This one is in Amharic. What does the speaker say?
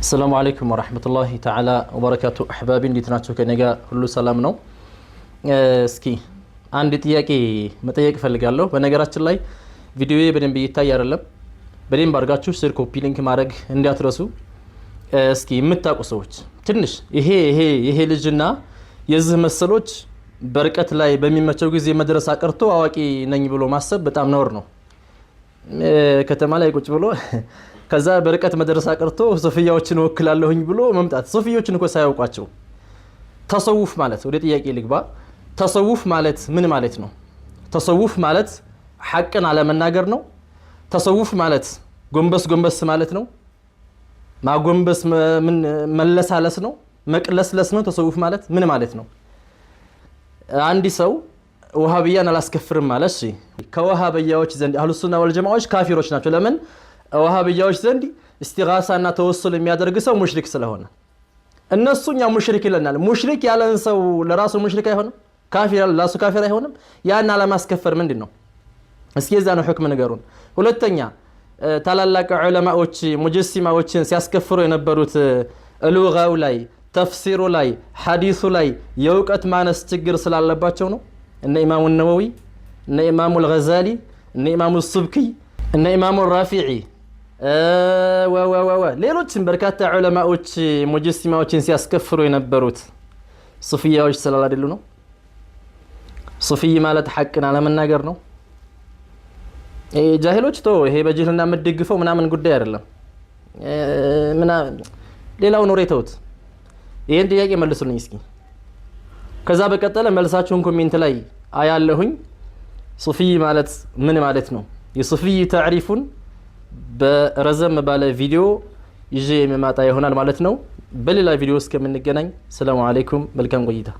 السلام عليكم ورحمة الله تعالى وبركاته أحبابي اللي تناتشو كنيجا كل سلام نو اسكي عندي تياكي متياك فلقالو بنجارات الله فيديوي بدين بيتاي يرلب بدين برجعتشو سير كوبي لينك مارج عندي أترسو اسكي متاك وصوت تنش إيه للجنة يزهم السلوج بركة الله بمي ما تشوفي زي مدرسة كرتو أواكي نيجي بلو ماسب بتام نورنو كتمالي كوتش بلو ከዛ በርቀት መድረሳ ቀርቶ ሶፊያዎችን ወክላለሁኝ ብሎ መምጣት ሶፊያዎችን እኮ ሳያውቋቸው ተሰውፍ ማለት ወደ ጥያቄ ልግባ ተሰውፍ ማለት ምን ማለት ነው ተሰውፍ ማለት ሐቅን አለመናገር ነው ተሰውፍ ማለት ጎንበስ ማለት ነው ማጎንበስ ምን መለሳለስ ነው መቅለስለስ ነው ተሰውፍ ማለት ምን ማለት ነው አንዲ ሰው ወሃቢያን አላስከፍርም ማለት እሺ ከወሃቢያዎች ዘንድ አህሉ ሱና ወል ጀማዓዎች ካፊሮች ናቸው ለምን ወሃቢያዎች ዘንድ እስቲጋሳና ተወሱል የሚያደርግ ሰው ሙሽሪክ ስለሆነ እነሱኛ ሙሽሪክ ይለናል ሙሽሪክ ያለን ሰው ለራሱ ሙሽሪክ አይሆንም ካፊር ለራሱ ካፊር አይሆንም ያን አለማስከፈር ምንድነው እስኪ የዛን ሁክም ንገሩን ሁለተኛ ታላላቅ ዑለማዎች ሙጀሲማዎችን ሲያስከፍሩ የነበሩት ሉጋው ላይ ተፍሲሩ ላይ ሐዲሱ ላይ የውቀት ማነስ ችግር ስላለባቸው ነው እነ ኢማሙ ነወዊ እነ ኢማሙ አልገዛሊ እነ ኢማሙ ሱብኪ እነ ኢማሙ ራፊዒ ሌሎችም በርካታ ዑለማዎች ሙጀሲማዎችን ሲያስከፍሩ የነበሩት ሱፊያዎች ስላላደሉ ነው ሱፊይ ማለት ሐቅን አለመናገር ነው ጃሂሎች ተው ይሄ በጅህልና መደግፈው ምናምን ጉዳይ አይደለም ሌላው ነው ሬተውት ይሄን ጥያቄ መልሱልኝ እስኪ ከዛ በቀጠለ መልሳችሁን ኮሜንት ላይ አያለሁኝ ሱፊይ ማለት ምን ማለት ነው የሱፊይ ታሪፉን በረዘም ባለ ቪዲዮ ይዤ የመማጣ ይሆናል ማለት ነው በሌላ ቪዲዮ እስከምንገናኝ ሰላም አለይኩም መልካም ቆይታ